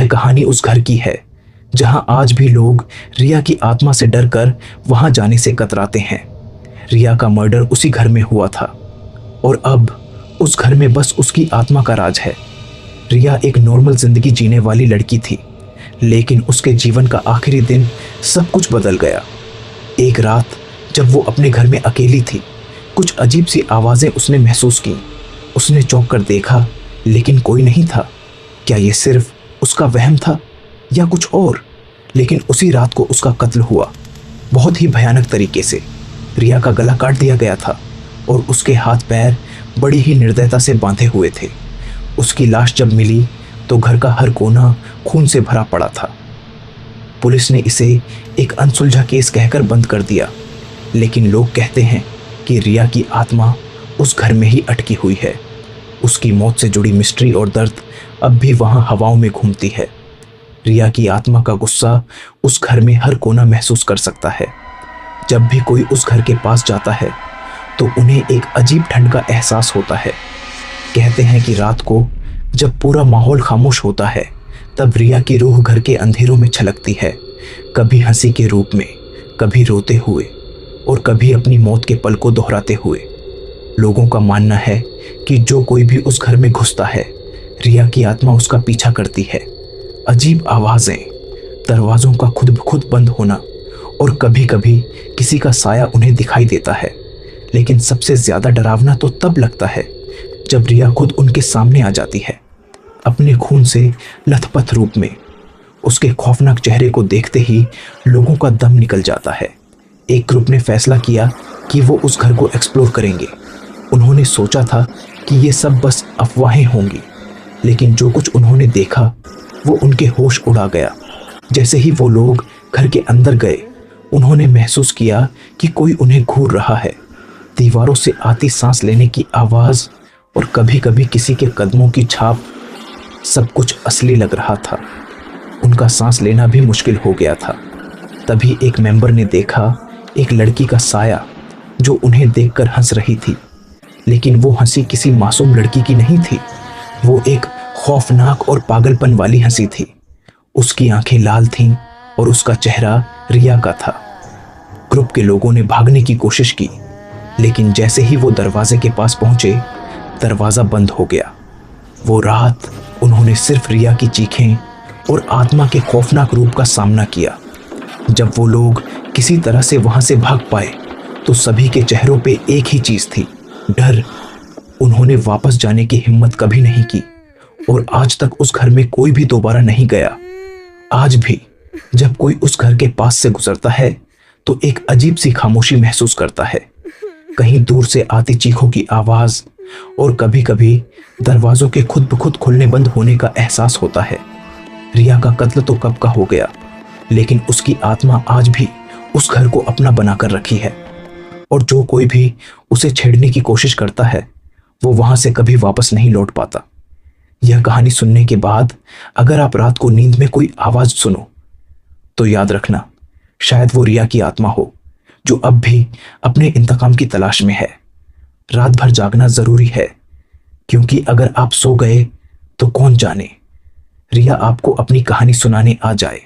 यह कहानी उस घर की है जहां आज भी लोग रिया की आत्मा से डरकर वहां जाने से कतराते हैं। रिया का मर्डर उसी घर में हुआ था और अब उस घर में बस उसकी आत्मा का राज है। रिया एक नॉर्मल जिंदगी जीने वाली लड़की थी, लेकिन उसके जीवन का आखिरी दिन सब कुछ बदल गया। एक रात जब वो अपने घर में अकेली थी, कुछ अजीब सी आवाज़ें उसने महसूस की। उसने चौंक कर देखा, लेकिन कोई नहीं था। क्या ये सिर्फ उसका वहम था या कुछ और? लेकिन उसी रात को उसका कत्ल हुआ, बहुत ही भयानक तरीके से। रिया का गला काट दिया गया था और उसके हाथ पैर बड़ी ही निर्दयता से बांधे हुए थे। उसकी लाश जब मिली तो घर का हर कोना खून से भरा पड़ा था। पुलिस ने इसे एक अनसुलझा केस कहकर बंद कर दिया, लेकिन लोग कहते हैं कि रिया की आत्मा उस घर में ही अटकी हुई है। उसकी मौत से जुड़ी मिस्ट्री और दर्द अब भी वहां हवाओं में घूमती है। रिया की आत्मा का गुस्सा उस घर में हर कोना महसूस कर सकता है। जब भी कोई उस घर के पास जाता है तो उन्हें एक अजीब ठंड का एहसास होता है। कहते हैं कि रात को जब पूरा माहौल खामोश होता है तब रिया की रूह घर के अंधेरों में छलकती है, कभी हंसी के रूप में, कभी रोते हुए और कभी अपनी मौत के पल को दोहराते हुए। लोगों का मानना है कि जो कोई भी उस घर में घुसता है, रिया की आत्मा उसका पीछा करती है। अजीब आवाज़ें, दरवाज़ों का खुद ब खुद बंद होना और कभी कभी किसी का साया उन्हें दिखाई देता है। लेकिन सबसे ज़्यादा डरावना तो तब लगता है जब रिया खुद उनके सामने आ जाती है, अपने खून से लथपथ रूप में। उसके खौफनाक चेहरे को देखते ही लोगों का दम निकल जाता है। एक ग्रुप ने फैसला किया कि वो उस घर को एक्सप्लोर करेंगे। उन्होंने सोचा था कि ये सब बस अफवाहें होंगी, लेकिन जो कुछ उन्होंने देखा वो उनके होश उड़ा गया। जैसे ही वो लोग घर के अंदर गए, उन्होंने महसूस किया कि कोई उन्हें घूर रहा है। दीवारों से आती सांस लेने की आवाज़ और कभी कभी किसी के कदमों की छाप, सब कुछ असली लग रहा था। उनका सांस लेना भी मुश्किल हो गया था। तभी एक मेंबर ने देखा एक लड़की का साया जो उन्हें देखकर हंस रही थी, लेकिन वो हंसी किसी मासूम लड़की की नहीं थी। वो एक खौफनाक और पागलपन वाली हंसी थी। उसकी आंखें लाल थीं और उसका चेहरा रिया का था। ग्रुप के लोगों ने भागने की कोशिश की, लेकिन जैसे ही वो दरवाजे के पास पहुंचे, दरवाज़ा बंद हो गया। वो रात उन्होंने सिर्फ रिया की चीखें और आत्मा के खौफनाक रूप का सामना किया। जब वो लोग किसी तरह से वहां से भाग पाए तो सभी के चेहरों पे एक ही चीज़ थी, डर। उन्होंने वापस जाने की हिम्मत कभी नहीं की और आज तक उस घर में कोई भी दोबारा नहीं गया। आज भी जब कोई उस घर के पास से गुजरता है तो एक अजीब सी खामोशी महसूस करता है। कहीं दूर से आती चीखों की आवाज़ और कभी कभी दरवाज़ों के खुद ब खुद खुलने बंद होने का एहसास होता है। रिया का कत्ल तो कब का हो गया, लेकिन उसकी आत्मा आज भी उस घर को अपना बनाकर रखी है और जो कोई भी उसे छेड़ने की कोशिश करता है वो वहां से कभी वापस नहीं लौट पाता। यह कहानी सुनने के बाद अगर आप रात को नींद में कोई आवाज़ सुनो तो याद रखना, शायद वो रिया की आत्मा हो जो अब भी अपने इंतकाम की तलाश में है। रात भर जागना ज़रूरी है, क्योंकि अगर आप सो गए तो कौन जाने रिया आपको अपनी कहानी सुनाने आ जाए।